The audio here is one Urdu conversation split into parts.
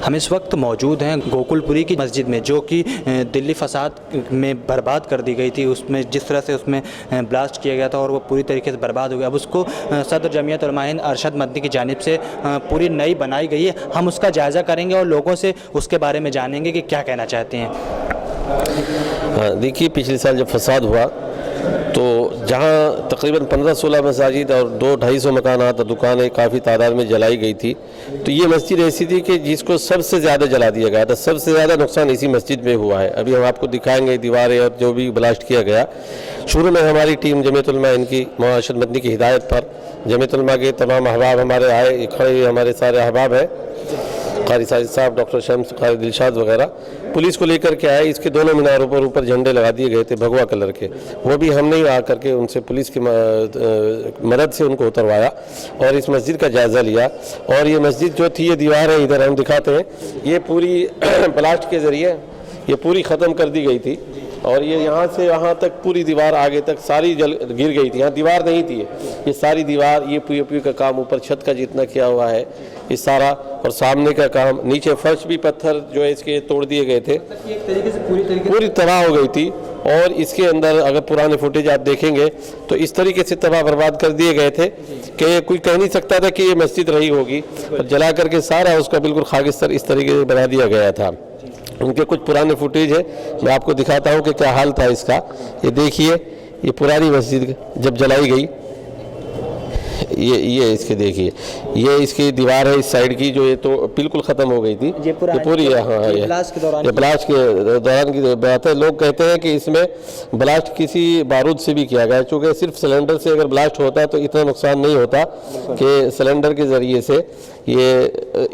ہم اس وقت موجود ہیں گوکل پوری کی مسجد میں، جو کہ دلی فساد میں برباد کر دی گئی تھی. اس میں جس طرح سے اس میں بلاسٹ کیا گیا تھا اور وہ پوری طریقے سے برباد ہو گیا. اب اس کو صدر جمعیت علماء ہند ارشد مدنی کی جانب سے پوری نئی بنائی گئی ہے. ہم اس کا جائزہ کریں گے اور لوگوں سے اس کے بارے میں جانیں گے کہ کیا کہنا چاہتے ہیں. دیکھیے، پچھلے سال جب فساد ہوا تو جہاں تقریباً 15-16 مساجد اور 200-250 مکانات اور دکانیں کافی تعداد میں جلائی گئی تھی، تو یہ مسجد ایسی تھی کہ جس کو سب سے زیادہ جلا دیا گیا تھا. سب سے زیادہ نقصان اسی مسجد میں ہوا ہے. ابھی ہم آپ کو دکھائیں گے دیواریں اور جو بھی بلاسٹ کیا گیا. شروع میں ہماری ٹیم جمعیت علماء ان کی ارشد مدنی کی ہدایت پر جمعیت علماء کے تمام احباب ہمارے آئے کھڑے، ہمارے سارے احباب ہیں، قاری ساجد صاحب، ڈاکٹر شمس، قاری دلشاد وغیرہ، پولیس کو لے کر کے آئے. اس کے دونوں میناروں پر اوپر جھنڈے لگا دیے گئے تھے بھگوا کلر کے. وہ بھی ہم نے آ کر کے ان سے پولیس کی مدد سے ان کو اتروایا اور اس مسجد کا جائزہ لیا. اور یہ مسجد جو تھی، یہ دیواریں ادھر ہم دکھاتے ہیں، یہ پوری بلاسٹ کے ذریعے یہ پوری ختم کر دی گئی تھی. اور یہ یہاں سے یہاں تک پوری دیوار آگے تک ساری گر گئی تھی. یہاں دیوار نہیں تھی، یہ ساری دیوار، یہ پی او پی کا کام اوپر چھت کا جتنا کیا ہوا ہے یہ سارا، اور سامنے کا کام، نیچے فرش بھی پتھر جو ہے اس کے توڑ دیے گئے تھے. پوری تباہ ہو گئی تھی. اور اس کے اندر اگر پرانے فوٹیج آپ دیکھیں گے تو اس طریقے سے تباہ برباد کر دیے گئے تھے کہ کوئی کہہ نہیں سکتا تھا کہ یہ مسجد رہی ہوگی. اور جلا کر کے سارا اس کا بالکل خاکستر اس طریقے سے بنا دیا گیا تھا. ان کے کچھ پرانے فوٹیج ہے، میں آپ کو دکھاتا ہوں کہ کیا حال تھا اس کا. یہ دیکھیے، یہ پرانی مسجد جب جلائی گئی، یہ اس کے دیکھیے، یہ اس کی دیوار ہے اس سائیڈ کی، جو یہ تو بالکل ختم ہو گئی تھی. یہ پوری، ہاں، یہ بلاسٹ کے دوران کی بات ہے. لوگ کہتے ہیں کہ اس میں بلاسٹ کسی بارود سے بھی کیا گیا، چونکہ صرف سلنڈر سے اگر بلاسٹ ہوتا تو اتنا نقصان نہیں ہوتا کہ سلنڈر کے ذریعے سے یہ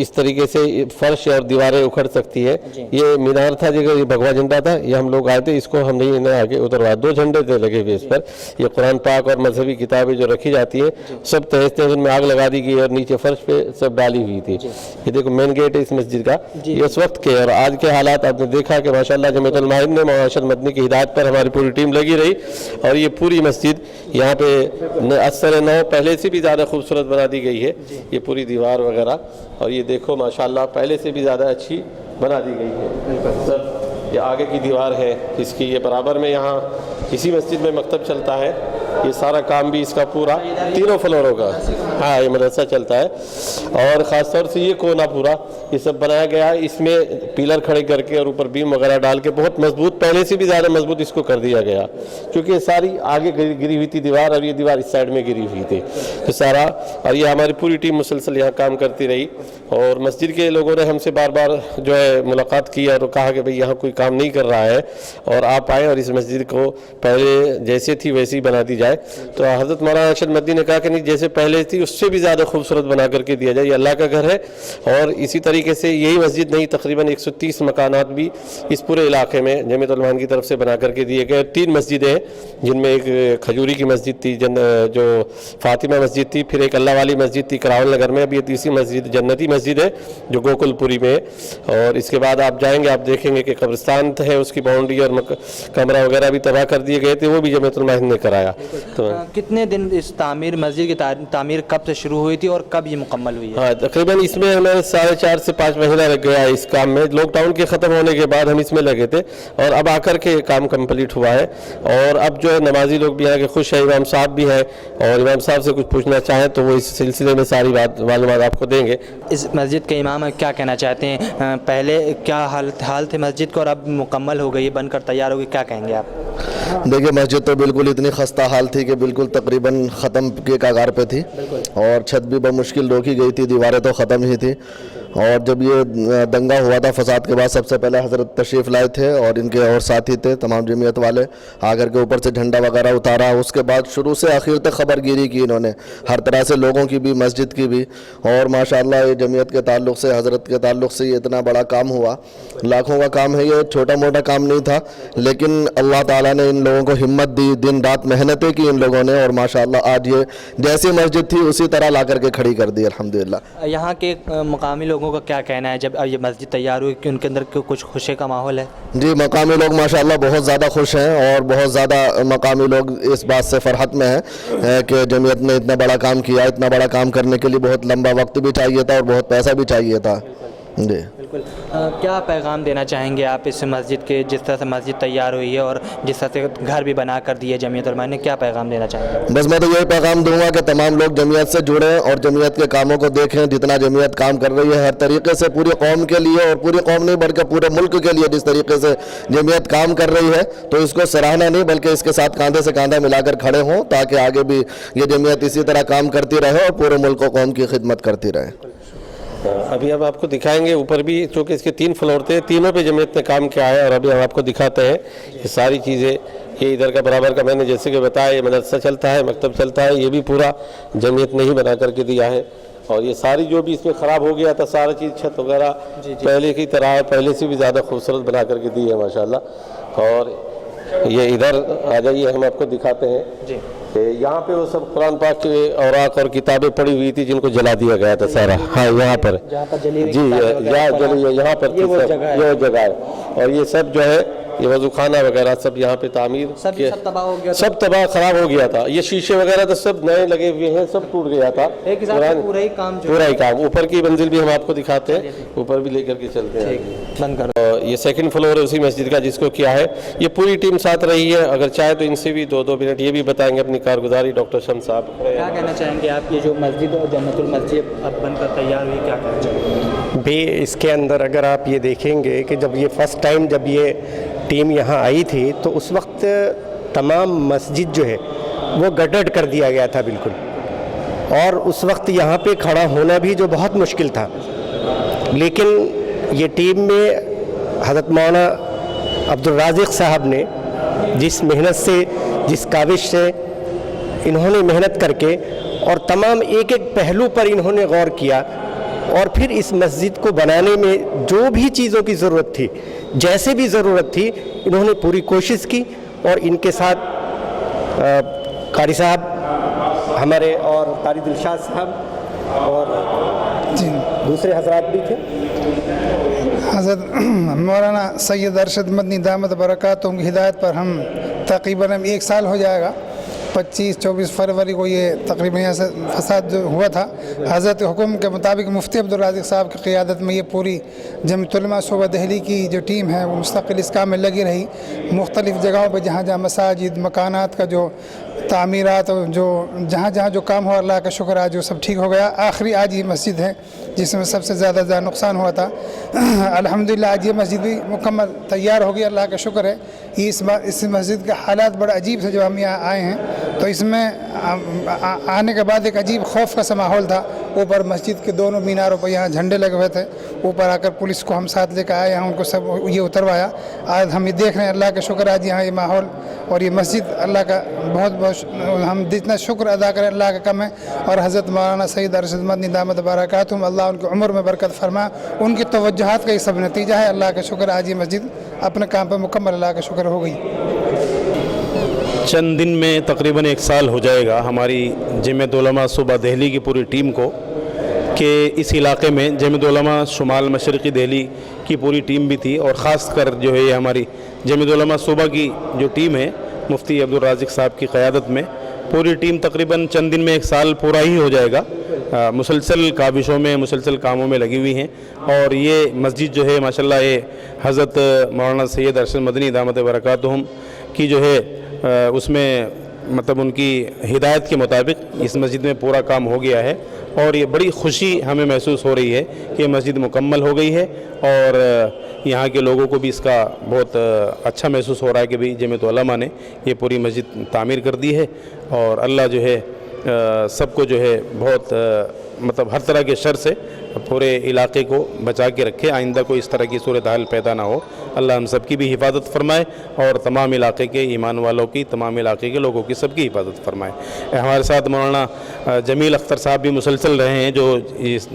اس طریقے سے فرش اور دیواریں اکھڑ سکتی ہے. یہ مینار تھا، یہ بھگوا جھنڈا تھا، یہ ہم لوگ آئے تھے، اس کو ہم نے انہیں آگے اتروایا. 2 جھنڈے تھے لگے ہوئے اس پر. یہ قرآن پاک اور مذہبی کتابیں جو رکھی جاتی ہیں سب تہز تہز ان میں آگ لگا دی گئی اور نیچے فرش پہ سب ڈالی ہوئی تھی. یہ دیکھو مین گیٹ ہے اس مسجد کا. یہ اس وقت کے اور آج کے حالات آپ نے دیکھا کہ ماشاءاللہ جمعیت علماء ہند نے ارشد مدنی کی ہدایت پر ہماری پوری ٹیم لگی رہی. اور یہ پوری مسجد یہاں پہ اثر نو پہلے سے بھی زیادہ خوبصورت بنا دی گئی ہے. یہ پوری دیوار وغیرہ، اور یہ دیکھو ماشاءاللہ پہلے سے بھی زیادہ اچھی بنا دی گئی ہے. سب یہ آگے کی دیوار ہے اس کی. یہ برابر میں یہاں اسی مسجد میں مکتب چلتا ہے. یہ سارا کام بھی اس کا پورا 3 فلوروں کا، ہاں، یہ مدرسہ چلتا ہے. اور خاص طور سے یہ کونا پورا یہ سب بنایا گیا ہے. اس میں پیلر کھڑے کر کے اور اوپر بیم وغیرہ ڈال کے بہت مضبوط، پہلے سے بھی زیادہ مضبوط اس کو کر دیا گیا، کیونکہ یہ ساری آگے گری ہوئی تھی دیوار اور یہ دیوار اس سائڈ میں گری ہوئی تھی تو سارا. اور یہ ہماری پوری ٹیم مسلسل یہاں کام کرتی رہی. اور مسجد کے لوگوں نے ہم سے بار بار جو ہے ملاقات کی اور کہا کہ بھئی یہاں کوئی کام نہیں کر رہا ہے اور آپ آئیں اور اس مسجد کو پہلے جیسے تھی ویسے ہی بنا دی جائے. تو حضرت مولانا ارشد مدنی نے کہا کہ نہیں، جیسے پہلے تھی اس سے بھی زیادہ خوبصورت بنا کر کے دیا جائے. یہ اللہ کا گھر ہے. اور اسی طریقے سے یہی مسجد نہیں، تقریباً 130 مکانات بھی اس پورے علاقے میں جمعیت علماء کی طرف سے بنا کر کے دیے گئے. 3 مسجدیں ہیں جن میں ایک کھجوری کی مسجد تھی جو فاطمہ مسجد تھی، پھر ایک اللہ والی مسجد تھی کراول نگر میں. اب یہ تیسری مسجد جنتی مسجد ہے جو گوکل پوری میں ہے. اور اس کے بعد آپ جائیں گے، آپ دیکھیں گے کہ قبرستان ہے، اس کی باؤنڈری اور کمرہ وغیرہ بھی تباہ کر دیے گئے تھے، وہ بھی جمعیت علماء نے کرایا. کتنے دن اس مسجد کی تعمیر کب سے شروع ہوئی تھی اور کب یہ مکمل ہوئی ہے؟ ہاں، تقریباً اس میں ہمیں 4.5 سے 5 مہینہ لگ گیا ہے اس کام میں. لاک ڈاؤن کے ختم ہونے کے بعد ہم اس میں لگے تھے اور اب آ کر کے کام کمپلیٹ ہوا ہے. اور اب جو ہے نمازی لوگ بھی ہیں کہ خوش ہیں، امام صاحب بھی ہیں، اور امام صاحب سے کچھ پوچھنا چاہیں تو وہ اس سلسلے میں ساری معلومات آپ کو دیں گے. اس مسجد کے امام کیا کہنا چاہتے ہیں؟ پہلے کیا حال تھے مسجد کو اور اب مکمل ہو گئی، بن کر تیار ہوگی، کیا کہیں گے آپ؟ دیکھیے، مسجد تو بالکل اتنی خستہ حال تھی کہ بالکل تقریباً ختم کے کگار پہ تھی اور چھت بھی بمشکل روکی گئی تھی، دیواریں تو ختم ہی تھی. اور جب یہ دنگا ہوا تھا فساد کے بعد، سب سے پہلے حضرت تشریف لائے تھے اور ان کے اور ساتھی تھے تمام جمعیت والے، آ کر کے اوپر سے جھنڈا وغیرہ اتارا. اس کے بعد شروع سے آخر تک خبر گیری کی انہوں نے، ہر طرح سے لوگوں کی بھی، مسجد کی بھی. اور ماشاءاللہ یہ جمعیت کے تعلق سے، حضرت کے تعلق سے یہ اتنا بڑا کام ہوا. لاکھوں کا کام ہے، یہ چھوٹا موٹا کام نہیں تھا، لیکن اللہ تعالیٰ نے ان لوگوں کو ہمت دی، دن رات محنتیں کی ان لوگوں نے، اور ماشاءاللہ آج یہ جیسی مسجد تھی اسی طرح لا کر کے کھڑی کر دی الحمدللہ. یہاں کے مقامی لوگوں کا کیا کہنا ہے جب یہ مسجد تیار ہوئی کہ ان کے اندر کچھ خوشی کا ماحول ہے؟ جی، مقامی لوگ ماشاءاللہ بہت زیادہ خوش ہیں اور بہت زیادہ مقامی لوگ اس بات سے فرحت میں ہیں کہ جمعیت نے اتنا بڑا کام کیا. اتنا بڑا کام کرنے کے لیے بہت لمبا وقت بھی چاہیے تھا اور بہت پیسہ بھی چاہیے تھا. جی بالکل کیا پیغام دینا چاہیں گے آپ اس مسجد کے، جس طرح سے مسجد تیار ہوئی ہے اور جس طرح سے گھر بھی بنا کر دیے جمعیت علماء نے، کیا پیغام دینا چاہیں گے؟ بس میں تو یہی پیغام دوں گا کہ تمام لوگ جمعیت سے جڑیں اور جمعیت کے کاموں کو دیکھیں. جتنا جمعیت کام کر رہی ہے ہر طریقے سے پوری قوم کے لیے، اور پوری قوم نہیں بلکہ پورے ملک کے لیے جس طریقے سے جمعیت کام کر رہی ہے، تو اس کو سراہنا نہیں بلکہ اس کے ساتھ کاندھے سے کاندھا ملا کر کھڑے ہوں، تاکہ آگے بھی یہ جمعیت اسی طرح کام کرتی رہے اور پورے ملک و قوم کی خدمت کرتی رہے. ابھی ہم آپ کو دکھائیں گے اوپر بھی، چونکہ اس کے 3 فلور تھے، تینوں پہ جمعیت نے کام کیا ہے، اور ابھی ہم آپ کو دکھاتے ہیں یہ ساری چیزیں. یہ ادھر کا برابر کا میں نے جیسے کہ بتایا، یہ مدرسہ چلتا ہے، مکتب چلتا ہے، یہ بھی پورا جمعیت نے ہی بنا کر کے دیا ہے. اور یہ ساری جو بھی اس میں خراب ہو گیا تھا سارا چیز، چھت وغیرہ پہلے کی طرح، پہلے سے بھی زیادہ خوبصورت بنا کر کے دی ہے ماشاءاللہ. اور یہ ادھر آ جائیے، ہم آپ کو دکھاتے ہیں کہ یہاں پہ وہ سب قرآن پاک کے اوراق اور کتابیں پڑی ہوئی تھی جن کو جلا دیا گیا تھا سارا. ہاں یہاں پر جی، یہاں پر یہ جگہ ہے. اور یہ سب جو ہے یہ وضو خانہ وغیرہ سب یہاں پہ تعمیر سب تباہ خراب ہو گیا تھا. یہ شیشے وغیرہ تو سب نئے لگے ہوئے ہیں، سب ٹوٹ گیا تھا پورا ہی کام. اوپر کی منزل بھی ہم آپ کو دکھاتے ہیں، اوپر بھی لے کر کے چلتے ہیں. یہ 2nd فلور ہے اسی مسجد کا جس کو کیا ہے. یہ پوری ٹیم ساتھ رہی ہے. اگر چاہے تو ان سے بھی 2 منٹ یہ بھی بتائیں گے اپنی کارگزاری. ڈاکٹر شمس صاحب کیا کہنا چاہیں گے آپ؟ یہ جو مسجد اور جنت المسجد اب بن کر تیار ہوئی، کیا کہنا چاہیں گے؟ بھی اس کے اندر اگر آپ یہ دیکھیں گے کہ جب یہ فرسٹ ٹائم جب یہ ٹیم یہاں آئی تھی تو اس وقت تمام مسجد جو ہے وہ گڈڈ کر دیا گیا تھا بالکل، اور اس وقت یہاں پہ کھڑا ہونا بھی جو بہت مشکل تھا. لیکن یہ ٹیم میں حضرت مولانا عبدالرازق صاحب نے جس محنت سے، جس کاوش سے انہوں نے محنت کر کے اور تمام ایک ایک پہلو پر انہوں نے غور کیا، اور پھر اس مسجد کو بنانے میں جو بھی چیزوں کی ضرورت تھی، جیسے بھی ضرورت تھی، انہوں نے پوری کوشش کی. اور ان کے ساتھ قاری صاحب ہمارے اور قاری دلشاد صاحب اور دوسرے حضرات بھی تھے. حضرت مولانا سید ارشد مدنی دامت برکاتہم کی ہدایت پر ہم تقریباً 1 سال ہو جائے گا. 25-24 فروری کو یہ تقریباً یہاں سے فساد جو ہوا تھا، حضرت حکم کے مطابق مفتی عبدالرازق صاحب کی قیادت میں یہ پوری جمعیت علماء صوبہ دہلی کی جو ٹیم ہے وہ مستقل اس کام میں لگی رہی. مختلف جگہوں پہ جہاں جہاں مساجد، مکانات کا جو تعمیرات، جو جہاں جہاں جو کام ہوا، اللہ کا شکر آج وہ سب ٹھیک ہو گیا. آخری آج یہ مسجد ہے جس میں سب سے زیادہ نقصان ہوا تھا. الحمدللہ آج یہ مسجد بھی مکمل تیار ہو گئی، اللہ کا شکر ہے. اس مسجد کے حالات بڑے عجیب تھے. جب ہم یہاں آئے ہیں تو اس میں آنے کے بعد ایک عجیب خوف کا سا ماحول تھا. اوپر مسجد کے دونوں میناروں پر یہاں جھنڈے لگے ہوئے تھے. اوپر آ کر پولیس کو ہم ساتھ لے کر آئے، یہاں ان کو سب یہ اتروایا. آج ہم یہ دیکھ رہے ہیں، اللہ کا شکر آج یہاں یہ ماحول اور یہ مسجد، اللہ کا بہت ہم جتنا شکر ادا کریں اللہ کا کم ہے. اور حضرت مولانا سید ارشد مدنی دامت برکاتہم، اللہ ان کی عمر میں برکت فرما، ان کی توجہات کا یہ سب نتیجہ ہے. اللہ کا شکر آج یہ مسجد اپنے کام پہ مکمل اللہ کا شکر ہو گئی. چند دن میں تقریباً 1 سال ہو جائے گا ہماری جمعیت علماء صوبہ دہلی کی پوری ٹیم کو کہ اس علاقے میں جمعیت علماء شمال مشرقی دہلی کی پوری ٹیم بھی تھی، اور خاص کر جو ہے یہ ہماری جمعیت علماء صوبہ کی جو ٹیم ہے مفتی عبدالرازق صاحب کی قیادت میں پوری ٹیم تقریباً چند دن میں 1 سال پورا ہی ہو جائے گا. مسلسل کاوشوں میں، مسلسل کاموں میں لگی ہوئی ہیں. اور یہ مسجد جو ہے ماشاءاللہ یہ حضرت مولانا سید ارشد مدنی دامت برکاتہم کی جو ہے اس میں مطلب ان کی ہدایت کے مطابق اس مسجد میں پورا کام ہو گیا ہے. اور یہ بڑی خوشی ہمیں محسوس ہو رہی ہے کہ مسجد مکمل ہو گئی ہے، اور یہاں کے لوگوں کو بھی اس کا بہت اچھا محسوس ہو رہا ہے کہ بھی جمعیت علماء نے یہ پوری مسجد تعمیر کر دی ہے. اور اللہ جو ہے سب کو جو ہے بہت مطلب ہر طرح کے شر سے پورے علاقے کو بچا کے رکھے، آئندہ کوئی اس طرح کی صورتحال پیدا نہ ہو. اللہ ہم سب کی بھی حفاظت فرمائے، اور تمام علاقے کے ایمان والوں کی، تمام علاقے کے لوگوں کی سب کی حفاظت فرمائے. ہمارے ساتھ مولانا جمیل اختر صاحب بھی مسلسل رہے ہیں جو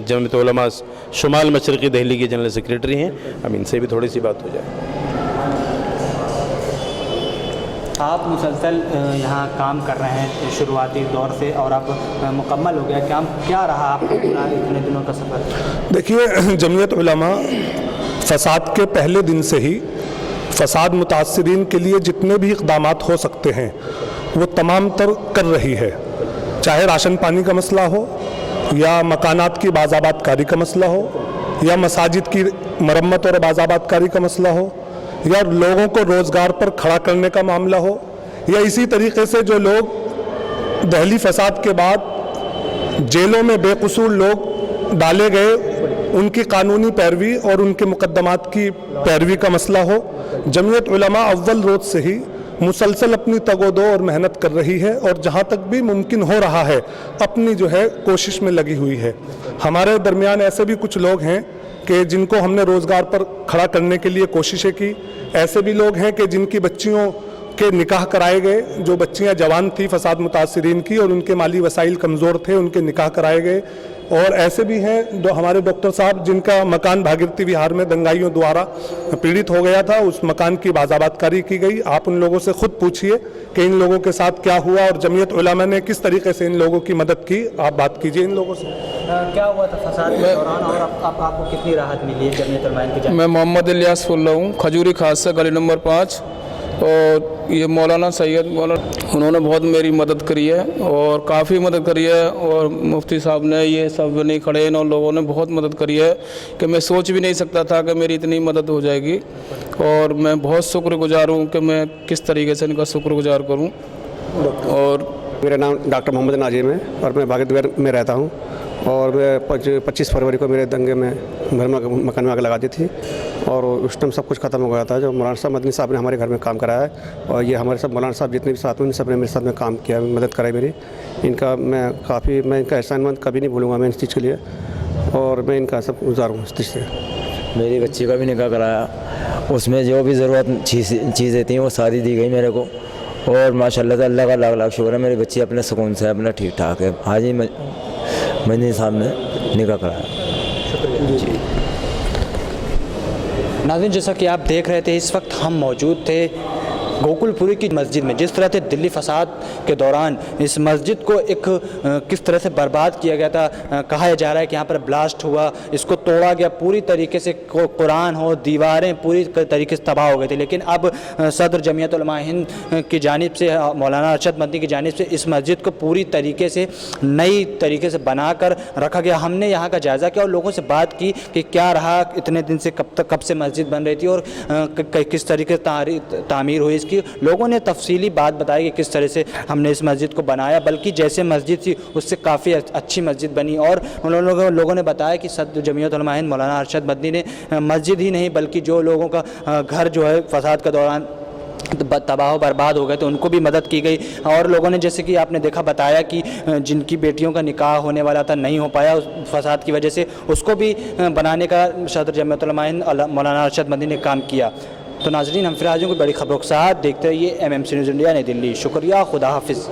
جمعیت علماء شمال مشرقی دہلی کے جنرل سیکریٹری ہیں. اب ان سے بھی تھوڑی سی بات ہو جائے. آپ مسلسل یہاں کام کر رہے ہیں شروعاتی دور سے، اور اب مکمل ہو گیا کام. کیا رہا آپ کو پورا اتنے دنوں کا سفر؟ دیکھیے، جمعیت علماء فساد کے پہلے دن سے ہی فساد متاثرین کے لیے جتنے بھی اقدامات ہو سکتے ہیں وہ تمام تر کر رہی ہے. چاہے راشن پانی کا مسئلہ ہو، یا مکانات کی باز آباد کاری کا مسئلہ ہو، یا مساجد کی مرمت اور بازآبادکاری کا مسئلہ ہو یا لوگوں کو روزگار پر کھڑا کرنے کا معاملہ ہو یا اسی طریقے سے جو لوگ دہلی فساد کے بعد جیلوں میں بے قصور لوگ ڈالے گئے ان کی قانونی پیروی اور ان کے مقدمات کی پیروی کا مسئلہ ہو، جمعیت علماء اول روز سے ہی مسلسل اپنی تگ و دو اور محنت کر رہی ہے اور جہاں تک بھی ممکن ہو رہا ہے اپنی جو ہے کوشش میں لگی ہوئی ہے۔ ہمارے درمیان ایسے بھی کچھ لوگ ہیں کہ جن کو ہم نے روزگار پر کھڑا کرنے کے لیے کوششیں کی، ایسے بھی لوگ ہیں کہ جن کی بچیوں کے نکاح کرائے گئے، جو بچیاں جوان تھیں فساد متاثرین کی اور ان کے مالی وسائل کمزور تھے، ان کے نکاح کرائے گئے، اور ایسے بھی ہیں جو ہمارے ڈاکٹر صاحب جن کا مکان بھاگیرتی وہار میں دنگائیوں دوارا پیڑت ہو گیا تھا، اس مکان کی بازآبادکاری کی گئی۔ آپ ان لوگوں سے خود پوچھئے کہ ان لوگوں کے ساتھ کیا ہوا اور جمعیت علماء نے کس طریقے سے ان لوگوں کی مدد کی، آپ بات کیجئے ان لوگوں سے۔ کیا ہوا تھا فساد کے دوران اور آپ کو کتنی راحت ملی ہے جمعیت علماء کی جانب؟ میں محمد الیاس فل ہوں، کھجوری خاص سے گلی نمبر 5، اور یہ مولانا سید انہوں نے بہت میری مدد کری ہے اور کافی مدد کری ہے، اور مفتی صاحب نے یہ سب نہیں کھڑے ان لوگوں نے بہت مدد کری ہے کہ میں سوچ بھی نہیں سکتا تھا کہ میری اتنی مدد ہو جائے گی، اور میں بہت شکر گزار ہوں کہ میں کس طریقے سے ان کا شکر گزار کروں۔ اور میرا نام ڈاکٹر محمد ناظم ہے اور میں بھاگیرتی وہار میں رہتا ہوں، اور 25 فروری کو میرے دنگے میں مکان میں آگ لگا دی تھی اور اس ٹائم سب کچھ ختم ہو گیا تھا۔ جو مولانا صاحب مدنی صاحب نے ہمارے گھر میں کام کرایا ہے، اور یہ ہمارے سب مولانا صاحب جتنے بھی ساتھ ہیں ان سب نے میرے ساتھ میں کام کیا، مدد کرائی میری، ان کا میں ان کا احسان مند کبھی نہیں بھولوں گا میں اس چیز کے لیے، اور میں ان کا سب گزار ہوں اس چیز سے۔ میری بچی کا بھی نکاح کرایا، اس میں جو بھی ضرورت چیزیں تھیں وہ ساری دی گئی میرے کو، اور ماشاء اللہ سے اللہ کا لاکھ لاکھ شکر ہے، میری بچی اپنے سکون سے اپنا ٹھیک ٹھاک ہے۔ حاجی مدنی صاحب نے نکاح کرایا۔ جی ناظرین، جیسا کہ آپ دیکھ رہے تھے اس وقت ہم موجود تھے گوکل پوری کی مسجد میں، جس طرح سے دلی فساد کے دوران اس مسجد کو ایک کس طرح سے برباد کیا گیا تھا، کہا جا رہا ہے کہ یہاں پر بلاسٹ ہوا، اس کو توڑا گیا پوری طریقے سے، قرآن ہو دیواریں پوری طریقے سے تباہ ہو گئے تھے، لیکن اب صدر جمعیت علماء ہند کی جانب سے، مولانا ارشد مدنی کی جانب سے اس مسجد کو پوری طریقے سے نئی طریقے سے بنا کر رکھا گیا۔ ہم نے یہاں کا جائزہ کیا اور لوگوں سے بات کی کہ کیا رہا اتنے دن سے، کب سے مسجد بن رہی تھی اور کس طریقے سے تعمیر ہوئی اس کی۔ لوگوں نے تفصیلی بات بتائی کہ کس طرح سے ہم نے اس مسجد کو بنایا، بلکہ جیسے مسجد تھی اس سے کافی اچھی مسجد بنی، اور لوگوں نے بتایا کہ صدر جمعیت علماء ہند مولانا ارشد مدنی نے مسجد ہی نہیں بلکہ جو لوگوں کا گھر جو ہے فساد کے دوران تباہ و برباد ہو گئے تو ان کو بھی مدد کی گئی، اور لوگوں نے جیسے کہ آپ نے دیکھا بتایا کہ جن کی بیٹیوں کا نکاح ہونے والا تھا نہیں ہو پایا فساد کی وجہ سے، اس کو بھی بنانے کا صدر جمعیت علماء ہند مولانا ارشد مدنی نے کام کیا۔ تو ناظرین، ہم پھر حاضر ہوں کوئی بڑی خبروں کے ساتھ، دیکھتے رہیے MMC نیوز انڈیا نئی دلی۔ شکریہ، خدا حافظ۔